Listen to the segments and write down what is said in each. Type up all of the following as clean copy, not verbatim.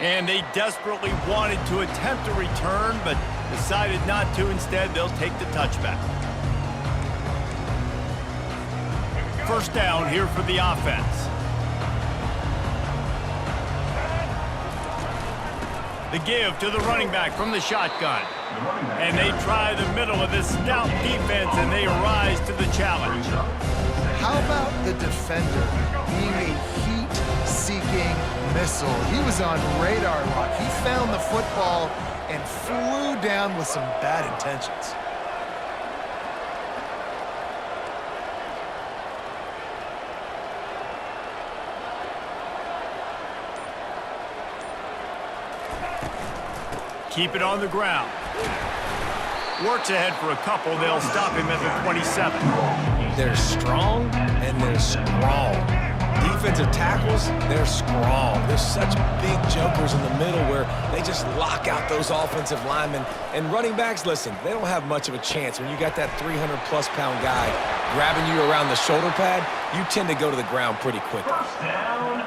And they desperately wanted to attempt a return, but decided not to. Instead, they'll take the touchback. First down here for the offense. The give to the running back from the shotgun. And they try the middle of this stout defense, and they rise to the challenge. How about the defender being a heat-seeking missile? He was on radar lock. He found the football and flew down with some bad intentions. Keep it on the ground. Works ahead for a couple. They'll stop him at the 27. They're strong and they're strong. Defensive tackles, they're strong. There's such big jokers in the middle where they just lock out those offensive linemen. And running backs, listen, they don't have much of a chance. When you got that 300-plus pound guy grabbing you around the shoulder pad, you tend to go to the ground pretty quickly.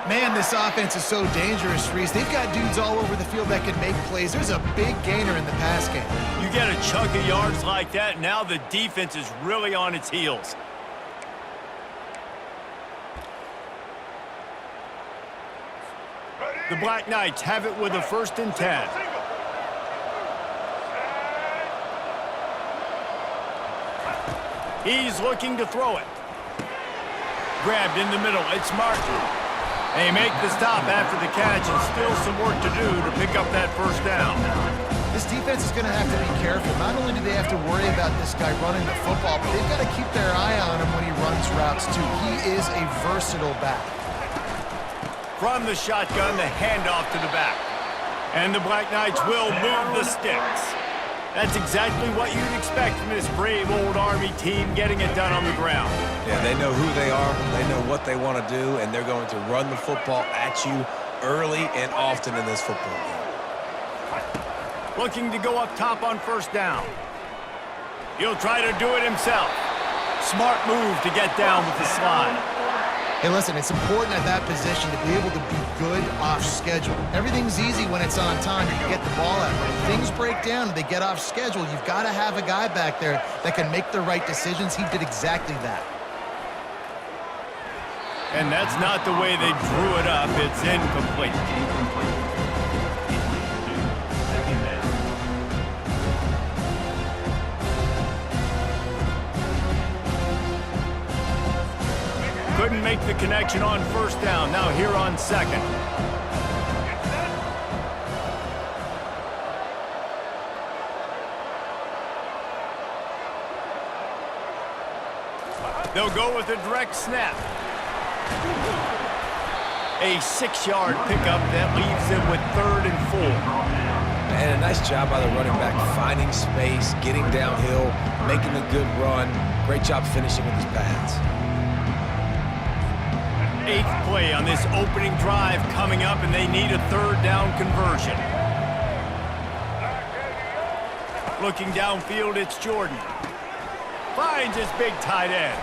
Man, this offense is so dangerous, Reese. They've got dudes all over the field that can make plays. There's a big gainer in the pass game. You get a chunk of yards like that, now the defense is really on its heels. The Black Knights have it with a 1st and 10. He's looking to throw it. Grabbed in the middle. It's Martin. They make the stop after the catch, and still some work to do to pick up that 1st down. This defense is going to have to be careful. Not only do they have to worry about this guy running the football, but they've got to keep their eye on him when he runs routes, too. He is a versatile back. From the shotgun, the handoff to the back. And the Black Knights will move the sticks. That's exactly what you'd expect from this brave old Army team, getting it done on the ground. Yeah, they know who they are, they know what they want to do, and they're going to run the football at you early and often in this football game. Looking to go up top on 1st down. He'll try to do it himself. Smart move to get down with the slide. Hey, listen, it's important at that position to be able to be good off schedule. Everything's easy when it's on time and you get the ball out. But if things break down and they get off schedule, you've got to have a guy back there that can make the right decisions. He did exactly that. And that's not the way they drew it up. It's incomplete. Couldn't make the connection on 1st down. Now here on 2nd. They'll go with a direct snap. A 6-yard pickup that leaves them with 3rd and 4. And a nice job by the running back, finding space, getting downhill, making a good run. Great job finishing with his pads. 8th play on this opening drive coming up, and they need a 3rd down conversion. Looking downfield, it's Jordan. Finds his big tight end.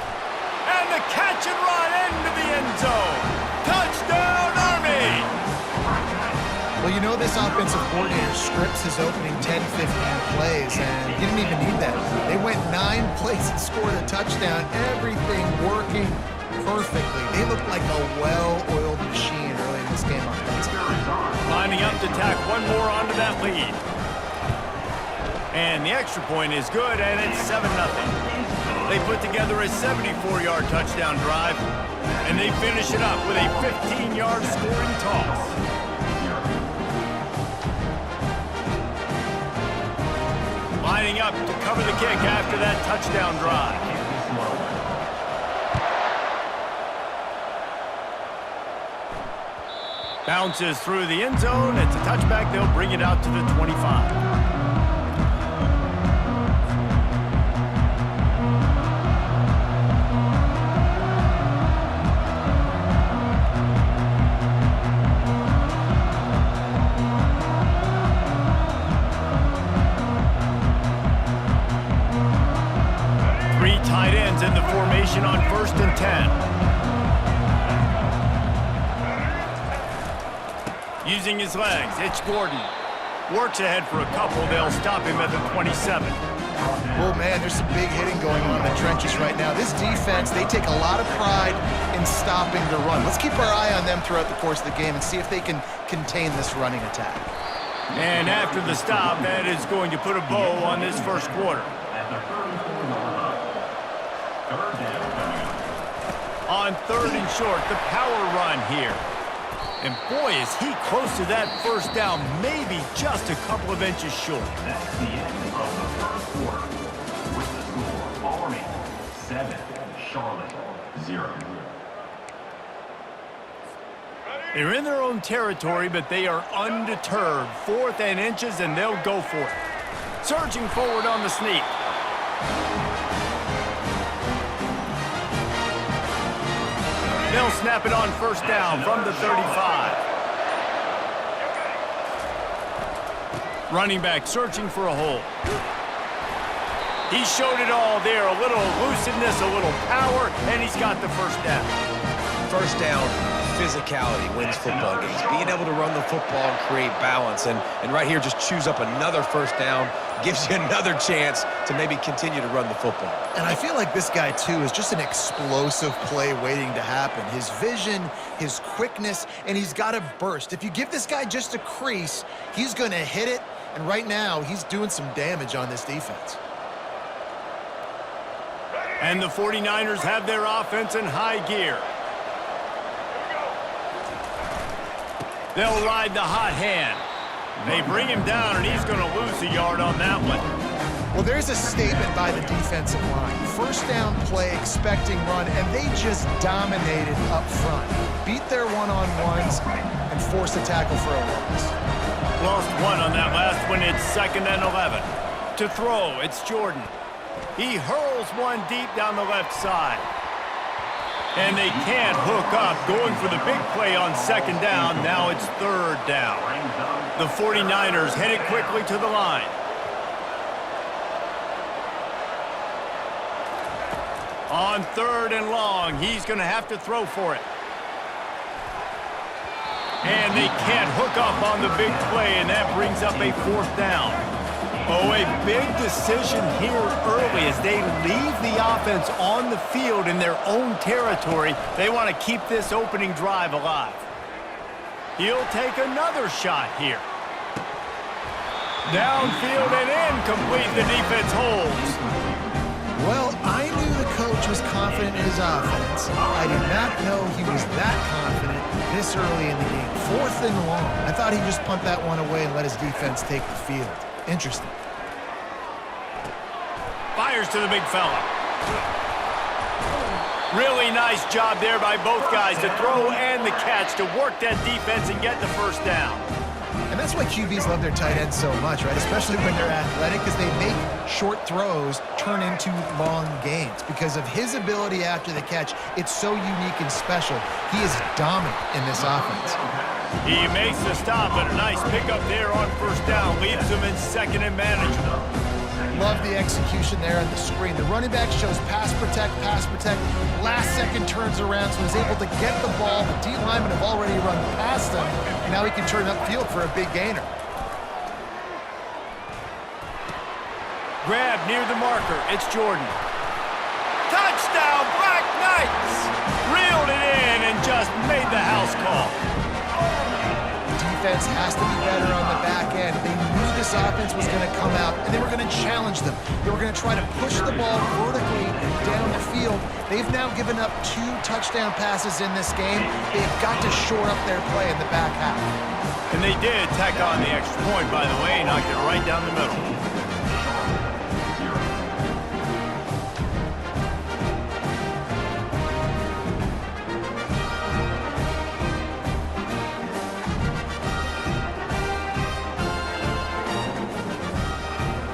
And the catch and run into the end zone. Touchdown, Army! Well, you know this offensive coordinator scripts his opening 10, 15 plays, and he didn't even need that. They went 9 plays and scored a touchdown. Everything working perfectly. They look like a well-oiled machine early in this game offensively. Lining up to tack one more onto that lead. And the extra point is good, and it's 7-0. They put together a 74-yard touchdown drive, and they finish it up with a 15-yard scoring toss. Lining up to cover the kick after that touchdown drive. Bounces through the end zone. It's a touchback. They'll bring it out to the 25. Three tight ends in the formation on 1st and 10. Using his legs, it's Gordon. Works ahead for a couple. They'll stop him at the 27. Oh, man, there's some big hitting going on in the trenches right now. This defense, they take a lot of pride in stopping the run. Let's keep our eye on them throughout the course of the game and see if they can contain this running attack. And after the stop, that is going to put a bow on this first quarter. On 3rd and short, the power run here. And boy, is he close to that first down, maybe just a couple of inches short. That's the end of the first quarter. With the score, Army 7, Charlotte 0. They're in their own territory, but they are undeterred. 4th and inches, and they'll go for it. Surging forward on the sneak. They'll snap it on first down from the 35. Running back searching for a hole. He showed it all there. A little elusiveness, a little power, and he's got the first down. First down, physicality wins football games. Being able to run the football and create balance. And right here, just choose up another first down. Gives you another chance to maybe continue to run the football. And I feel like this guy, too, is just an explosive play waiting to happen. His vision, his quickness, and he's got a burst. If you give this guy just a crease, he's going to hit it. And right now, he's doing some damage on this defense. And the 49ers have their offense in high gear. They'll ride the hot hand. They bring him down, and he's going to lose a yard on that one. Well, there's a statement by the defensive line. First down play, expecting run, and they just dominated up front. Beat their one-on-ones and forced a tackle for a loss. Lost one on that last one. It's 2nd and 11. To throw, it's Jordan. He hurls one deep down the left side. And they can't hook up, going for the big play on 2nd down. Now it's 3rd down. The 49ers headed quickly to the line. On 3rd and long, he's going to have to throw for it. And they can't hook up on the big play, and that brings up a 4th down. Oh, a big decision here early as they leave the offense on the field in their own territory. They want to keep this opening drive alive. He'll take another shot here. Downfield and incomplete. The defense holds. Well, I knew the coach was confident in his offense. I did not know he was that confident this early in the game. 4th and long. I thought he'd just punt that one away and let his defense take the field. Interesting. Fires to the big fella. Really nice job there by both guys to throw and the catch to work that defense and get the first down. And that's why QBs love their tight ends so much, right? Especially when they're athletic, because they make short throws turn into long gains. Because of his ability after the catch, it's so unique and special. He is dominant in this offense. He makes the stop, but a nice pickup there on first down. Leaves him in 2nd and manageable. Love the execution there on the screen. The running back shows pass protect, last second turns around, so he's able to get the ball. The D linemen have already run past him. Now he can turn upfield for a big gainer. Grab near the marker. It's Jordan. Touchdown, Black Knights! Reeled it in and just made the house call. Defense has to be better on the back end. They knew this offense was going to come out, and they were going to challenge them. They were going to try to push the ball vertically down the field. They've now given up 2 touchdown passes in this game. They've got to shore up their play in the back half. And they did tack on the extra point, by the way, knocked it right down the middle.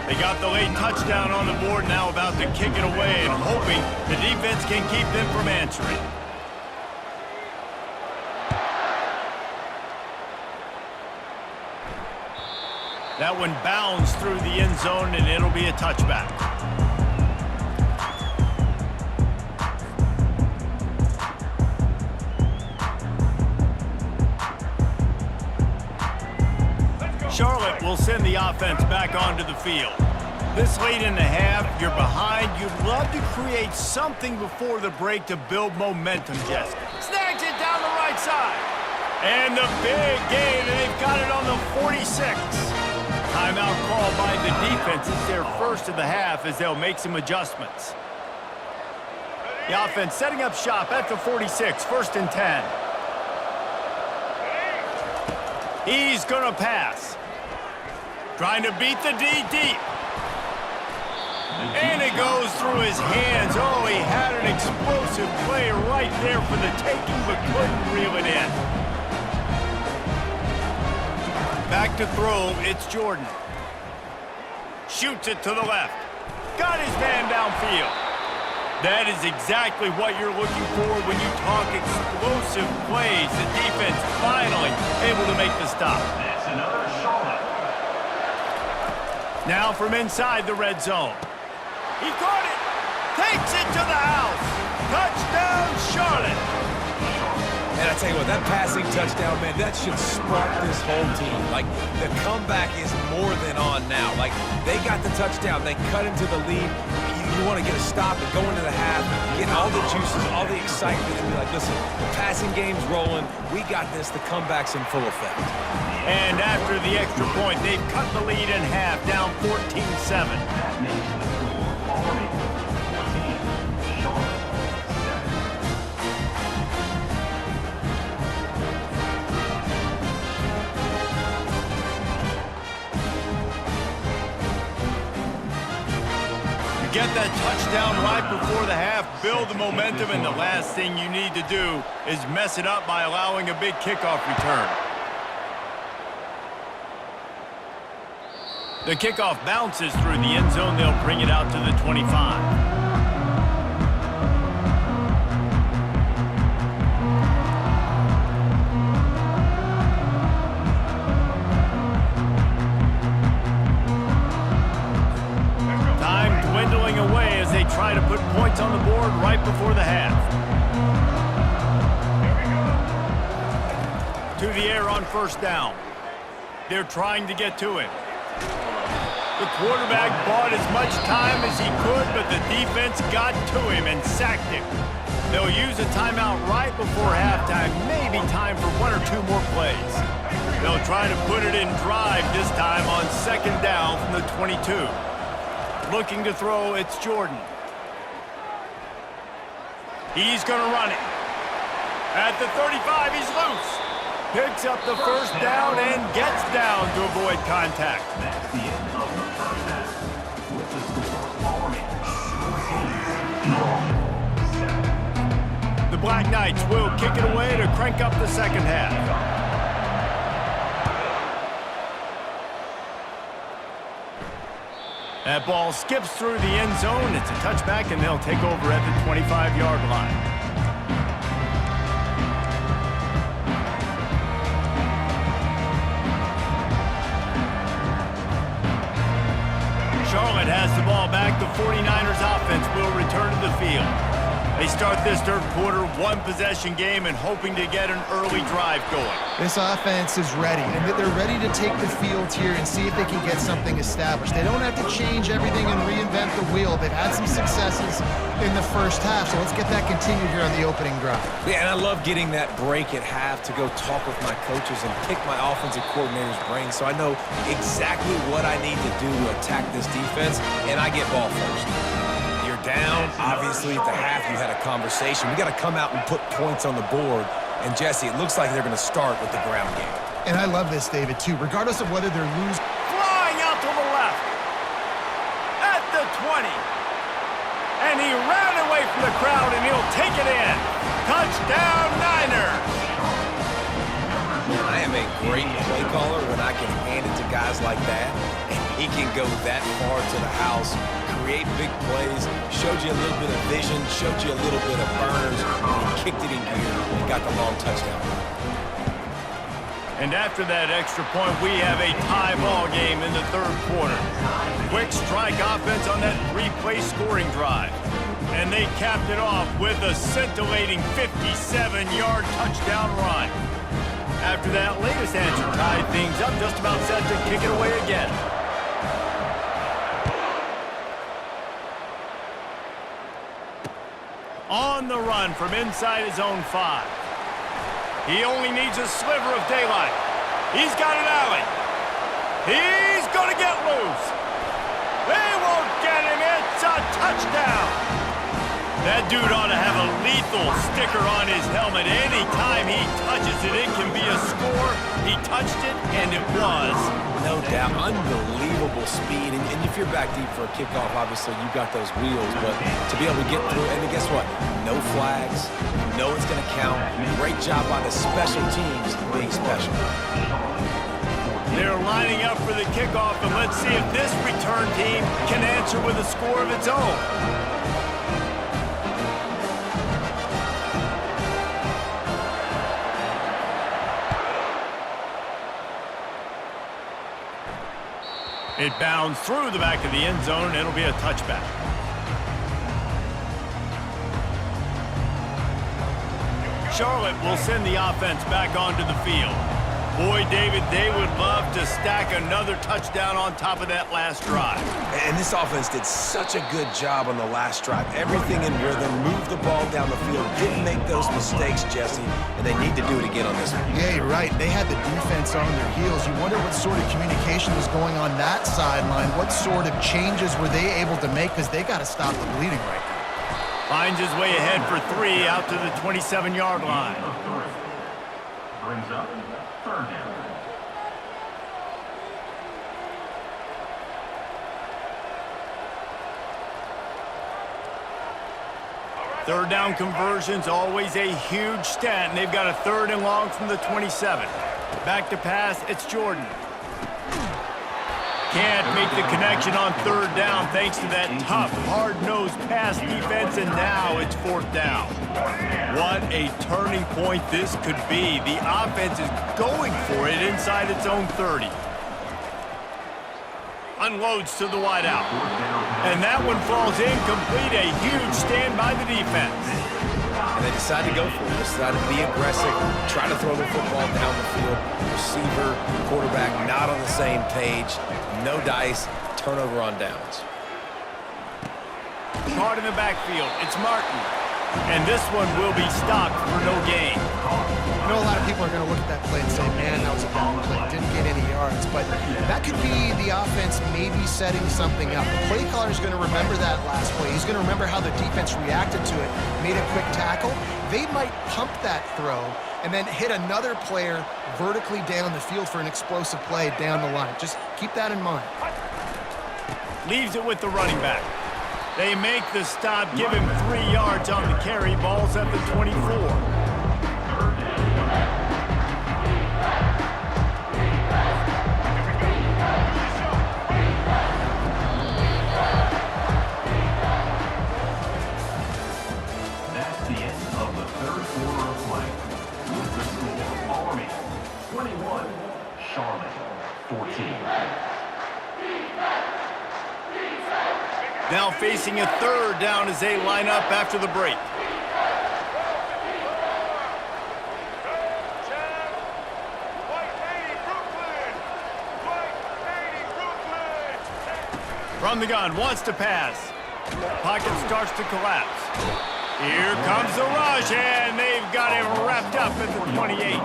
They got the late touchdown on the board, now about to kick it away and hoping the defense can keep them from answering. That one bounds through the end zone, and it'll be a touchback. Charlotte will send the offense back onto the field. This late in the half, you're behind. You'd love to create something before the break to build momentum, Jesse. Snags it down the right side. And the big gain, and they've got it on the 46. Timeout called by the defense. It's their first of the half as they'll make some adjustments. The offense setting up shop at the 46, 1st and 10. He's going to pass. Trying to beat the D deep. And it goes through his hands. Oh, he had an explosive play right there for the taking, but couldn't reel it in. Back to throw, it's Jordan. Shoots it to the left. Got his man downfield. That is exactly what you're looking for when you talk explosive plays. The defense finally able to make the stop. That's another Charlotte. Now from inside the red zone. He caught it. Takes it to the house. Touchdown, Charlotte. And I tell you what, that passing touchdown, man, that should spark this whole team. Like, the comeback is more than on now. Like, they got the touchdown. They cut into the lead. You want to get a stop and go into the half, get all the juices, all the excitement, and be like, listen, the passing game's rolling. We got this. The comeback's in full effect. And after the extra point, they've cut the lead in half, down 14-7. That makes the score Army 14, Charlotte 7. Get that touchdown right before the half, build the momentum, and the last thing you need to do is mess it up by allowing a big kickoff return. The kickoff bounces through the end zone. They'll bring it out to the 25. Away as they try to put points on the board right before the half. To the air on 1st down. They're trying to get to him. The quarterback bought as much time as he could, but the defense got to him and sacked him. They'll use a timeout right before halftime, maybe time for 1 or 2 more plays. They'll try to put it in drive this time on 2nd down from the 22. Looking to throw, it's Jordan. He's going to run it. At the 35, he's loose. Picks up the 1st down and gets down to avoid contact. That's the end of the first half. With the score Army 14, Charlotte 7. The Black Knights will kick it away to crank up the 2nd half. That ball skips through the end zone. It's a touchback, and they'll take over at the 25-yard line. Charlotte has the ball back. The 49ers offense will return to the field. They start this 3rd quarter, 1-possession game, and hoping to get an early drive going. This offense is ready, and they're ready to take the field here and see if they can get something established. They don't have to change everything and reinvent the wheel. They've had some successes in the 1st half, so let's get that continued here on the opening drive. Yeah, and I love getting that break at half to go talk with my coaches and pick my offensive coordinator's brain so I know exactly what I need to do to attack this defense, and I get ball first. Down, obviously at the half you had a conversation. We got to come out and put points on the board. And Jesse, it looks like they're going to start with the ground game. And I love this, David, too. Regardless of whether they're losing. Flying out to the left. At the 20. And he ran away from the crowd, and he'll take it in. Touchdown, Niners. I am a great play caller when I can hand it to guys like that. And he can go that far to the house, create big plays, showed you a little bit of vision, showed you a little bit of burners, and he kicked it in gear and got the long touchdown. And after that extra point, we have a tie ball game in the 3rd quarter. Quick strike offense on that 3-play scoring drive. And they capped it off with a scintillating 57-yard touchdown run. After that latest answer tied things up, just about set to kick it away again. On the run from inside his own 5. He only needs a sliver of daylight. He's got an alley. He's going to get loose. They won't get him. It's a touchdown. That dude ought to have a lethal sticker on his helmet. Anytime he touches it, it can be a score. He touched it, and it was. No doubt. Unbelievable speed. And if you're back deep for a kickoff, obviously you've got those wheels. But to be able to get through, and guess what? No flags. You know it's going to count. Great job by the special teams being special. They're lining up for the kickoff, and let's see if this return team can answer with a score of its own. It bounds through the back of the end zone, and it'll be a touchback. Charlotte will send the offense back onto the field. Boy, David, they would love to stack another touchdown on top of that last drive. And this offense did such a good job on the last drive. Everything in rhythm, moved the ball down the field, didn't make those mistakes, Jesse, and they need to do it again on this one. Yeah, you're right. They had the defense on their heels. You wonder what sort of communication was going on that sideline. What sort of changes were they able to make, because they got to stop the bleeding right now. Finds his way ahead for 3 out to the 27-yard line. Brings up third down. Third down conversions, always a huge stat, and they've got a 3rd and long from the 27. Back to pass, it's Jordan. Can't make the connection on 3rd down thanks to that tough, hard-nosed pass defense, and now it's 4th down. What a turning point this could be. The offense is going for it inside its own 30. Unloads to the wideout. And that one falls incomplete. A huge stand by the defense. And they decide to go for it. They decide to be aggressive, try to throw the football down the field. Receiver, quarterback not on the same page. No dice, turnover on downs. Caught in the backfield, it's Martin. And this one will be stopped for no gain. I know a lot of people are going to look at that play and say, man, that was a down play. Didn't get any yards. But that could be the offense maybe setting something up. The play caller is going to remember that last play. He's going to remember how the defense reacted to it, made a quick tackle. They might pump that throw and then hit another player vertically down the field for an explosive play down the line. Just keep that in mind. Leaves it with the running back. They make the stop, give him 3 yards on the carry. Ball's at the 24. That's the end of the 3rd quarter of play. With the score, Army 21, Charlotte 14. Now facing a 3rd down as they line up after the break. From the gun, wants to pass. Pocket starts to collapse. Here comes the rush, and they've got him wrapped up at the 28.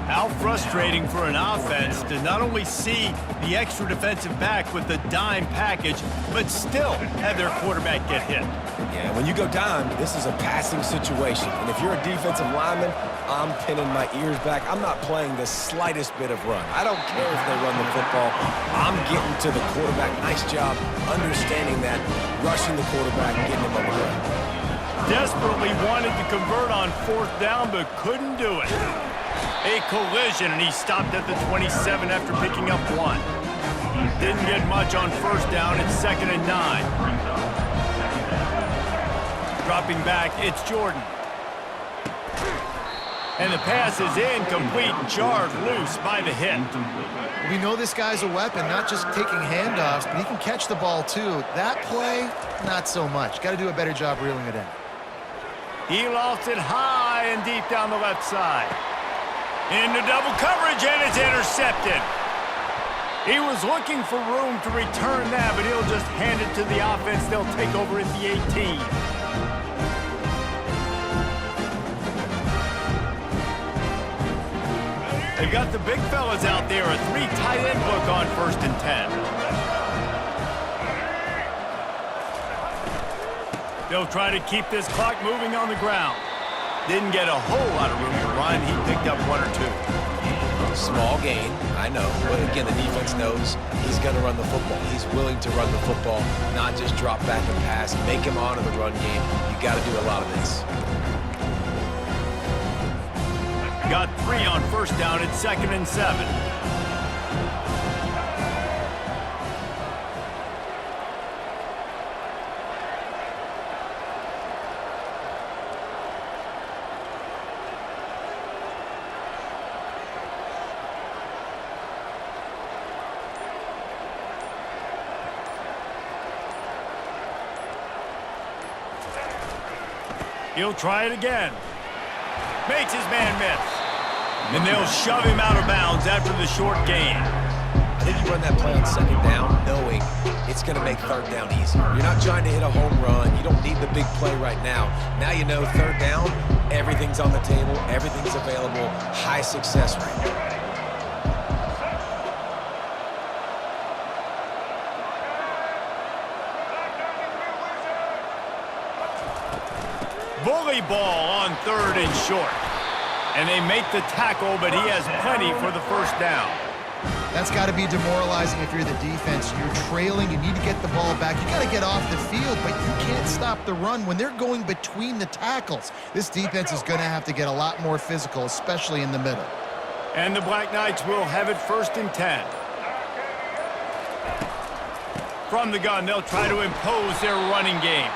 How frustrating for an offense to not only see the extra defensive back with the dime package, but still have their quarterback get hit. Yeah, when you go dime, this is a passing situation. And if you're a defensive lineman, I'm pinning my ears back. I'm not playing the slightest bit of run. I don't care if they run the football. I'm getting to the quarterback. Nice job understanding that, rushing the quarterback, getting him on the ground. Desperately wanted to convert on 4th down, but couldn't do it. A collision, and he stopped at the 27 after picking up 1. Didn't get much on 1st down. It's 2nd and 9. Dropping back, it's Jordan. And the pass is incomplete, jarred loose by the hit. We know this guy's a weapon, not just taking handoffs, but he can catch the ball too. That play, not so much. Got to do a better job reeling it in. He lofts it high and deep down the left side. Into double coverage, and it's intercepted. He was looking for room to return that, but he'll just hand it to the offense. They'll take over at the 18. They've got the big fellas out there, a 3 tight end look on 1st and 10. They'll try to keep this clock moving on the ground. Didn't get a whole lot of room to run. He picked up 1 or 2. Small gain, I know. But again, the defense knows he's going to run the football. He's willing to run the football, not just drop back and pass, make him honor the run game. You got to do a lot of this. Got 3 on 1st down. It's 2nd and 7. He'll try it again. Makes his man miss. And they'll shove him out of bounds after the short gain. I think you run that play on 2nd down knowing it's going to make 3rd down easier. You're not trying to hit a home run. You don't need the big play right now. Now you know 3rd down, everything's on the table, everything's available, high success rate. Bully ball on 3rd and short. And they make the tackle, but he has plenty for the 1st down. That's got to be demoralizing if you're the defense. You're trailing, you need to get the ball back. You got to get off the field, but you can't stop the run when they're going between the tackles. This defense is going to have to get a lot more physical, especially in the middle. And the Black Knights will have it 1st and 10. From the gun, they'll try to impose their running game.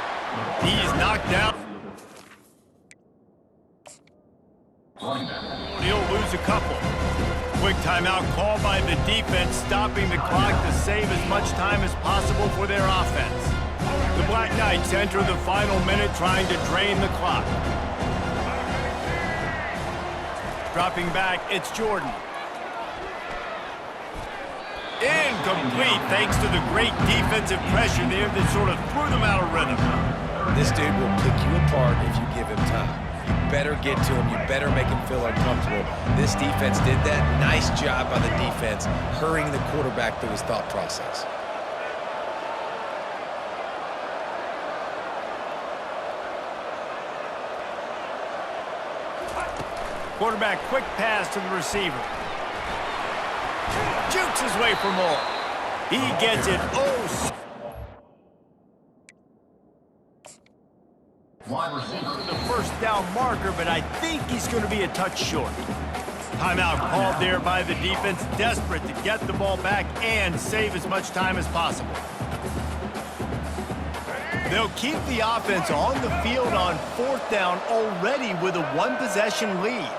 He's knocked down. He'll lose a couple. Quick timeout called by the defense, stopping the clock to save as much time as possible for their offense. The Black Knights enter the final minute trying to drain the clock. Dropping back, it's Jordan. Incomplete thanks to the great defensive pressure there that sort of threw them out of rhythm. This dude will pick you apart if you give him time. You better get to him. You better make him feel uncomfortable. This defense did that. Nice job by the defense, hurrying the quarterback through his thought process. Quarterback quick pass to the receiver. Jukes his way for more. He gets it. Wide receiver. The 1st down marker, but I think he's going to be a touch short. Timeout called there by the defense, desperate to get the ball back and save as much time as possible. They'll keep the offense on the field on 4th down already with a 1-possession lead.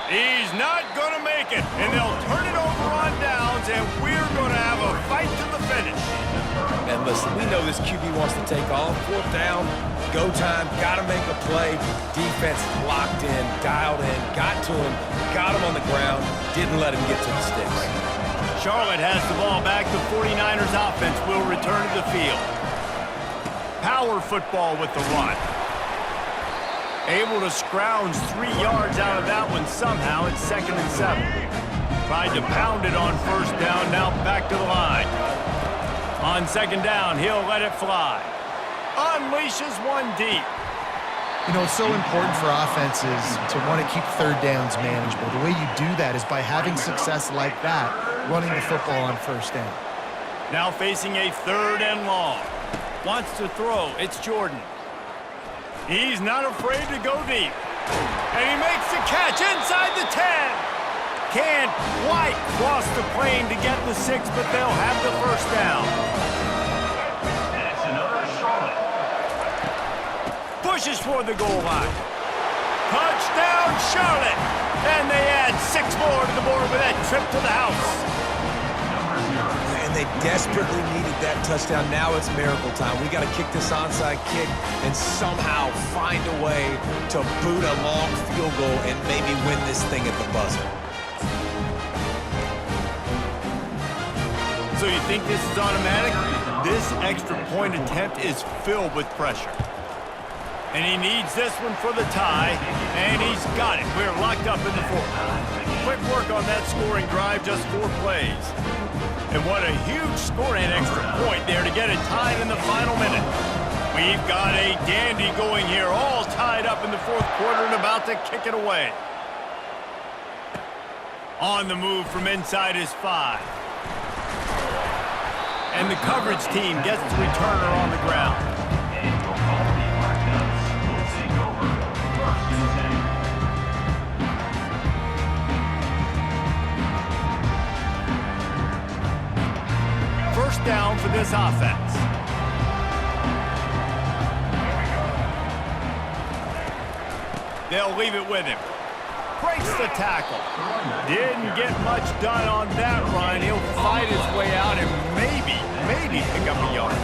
He's not going to make it, and they'll turn it over on downs, and we're going to have a fight to the finish. And listen, we know this QB wants to take off. 4th down, go time, got to make a play. Defense locked in, dialed in, got to him, got him on the ground, didn't let him get to the sticks. Charlotte has the ball back. The 49ers offense will return to the field. Power football with the run. Able to scrounge 3 yards out of that one somehow. It's 2nd and 7. Tried to pound it on 1st down. Now back to the line. On 2nd down, he'll let it fly. Unleashes one deep. You know, it's so important for offenses to want to keep 3rd downs manageable. The way you do that is by having success like that, running the football on 1st down. Now facing a 3rd and long. Wants to throw. It's Jordan. He's not afraid to go deep. And he makes the catch inside the 10. Can't quite cross the plane to get the 6, but they'll have the 1st down. That's another Charlotte. Pushes for the goal line. Touchdown, Charlotte. And they add 6 more to the board with that trip to the house. they desperately needed that touchdown. Now it's miracle time. We got to kick this onside kick and somehow find a way to boot a long field goal and maybe win this thing at the buzzer. So you think this is automatic? This extra point attempt is filled with pressure. And he needs this one for the tie, and he's got it. We're locked up in the fourth. Quick work on that scoring drive, just 4 plays. And what a huge scoring extra point there to get it tied in the final minute. We've got a dandy going here, all tied up in the fourth quarter and about to kick it away. On the move from inside his 5. And the coverage team gets the returner on the ground. And we'll call the Black Knights will take over 1st and 10. First down for this offense. They'll leave it with him. Breaks the tackle. Didn't get much done on that run. He'll fight his way out and maybe pick up a yard.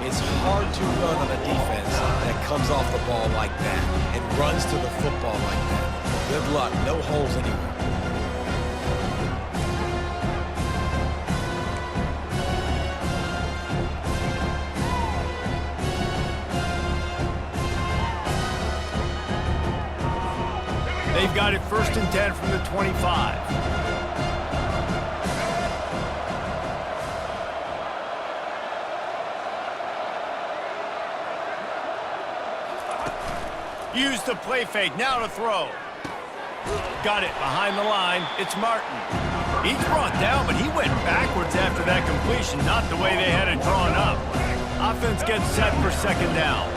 It's hard to run on a defense that comes off the ball like that and runs to the football like that. Good luck. No holes anywhere. They've got it 1st and 10 from the 25. Use the play fake, now to throw. Got it behind the line, it's Martin. He's brought down, but he went backwards after that completion, not the way they had it drawn up. Offense gets set for 2nd down.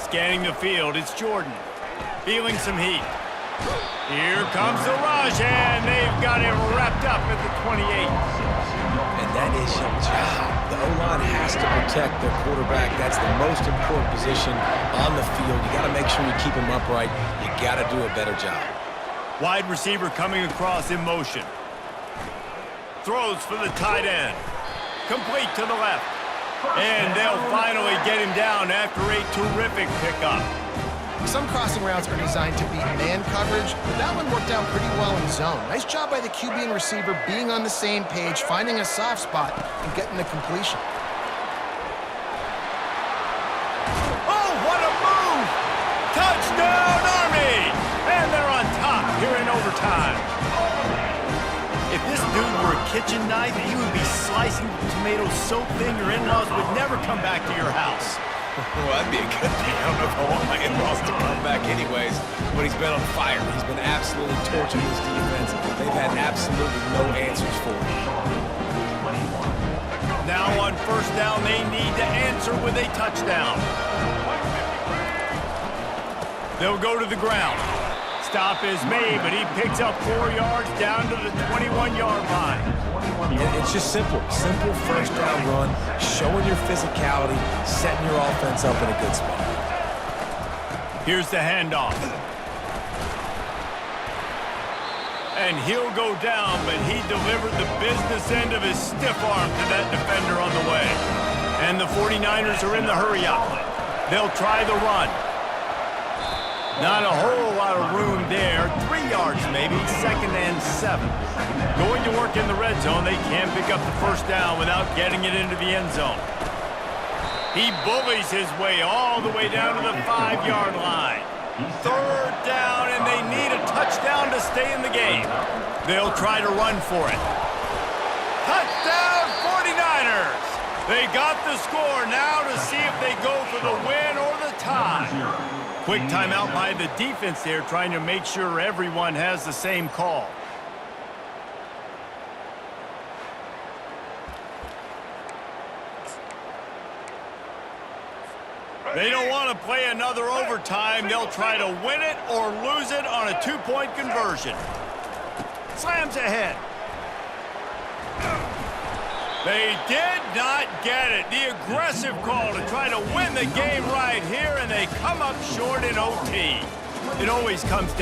Scanning the field, it's Jordan. Feeling some heat. Here comes the rush, and they've got it wrapped up at the 28. And that is your job. The O-line has to protect their quarterback. That's the most important position on the field. You got to make sure you keep him upright. You got to do a better job. Wide receiver coming across in motion. Throws for the tight end. Complete to the left. And they'll finally get him down after a terrific pickup. Some crossing routes are designed to beat man coverage, but that one worked out pretty well in zone. Nice job by the QB and receiver being on the same page, finding a soft spot, and getting the completion. Oh, what a move! Touchdown, Army! And they're on top here in overtime. If this dude were a kitchen knife, he would be slicing tomatoes so thin your in-laws would never come back to your house. Well, that'd be a good thing. I don't know if I want my in-laws to come back anyways, but he's been on fire. He's been absolutely torching this defense. They've had absolutely no answers for him. Now on 1st down, they need to answer with a touchdown. They'll go to the ground. Stop is made, but he picks up 4 yards down to the 21-yard line. It's just simple. Simple 1st down run, showing your physicality, setting your offense up in a good spot. Here's the handoff. And he'll go down, but he delivered the business end of his stiff arm to that defender on the way. And the 49ers are in the hurry-up. They'll try the run. Not a whole lot of room there. 3 yards maybe, 2nd and 7. Going to work in the red zone. They can't pick up the 1st down without getting it into the end zone. He bullies his way all the way down to the 5-yard line. 3rd down, and they need a touchdown to stay in the game. They'll try to run for it. Touchdown, 49ers! They got the score now to see if they go for the win or the tie. Quick timeout by the defense there, trying to make sure everyone has the same call. They don't want to play another overtime. They'll try to win it or lose it on a 2-point conversion. Slams ahead. They did not get it. The aggressive call to try to win the game right here, and they come up short in OT. It always comes down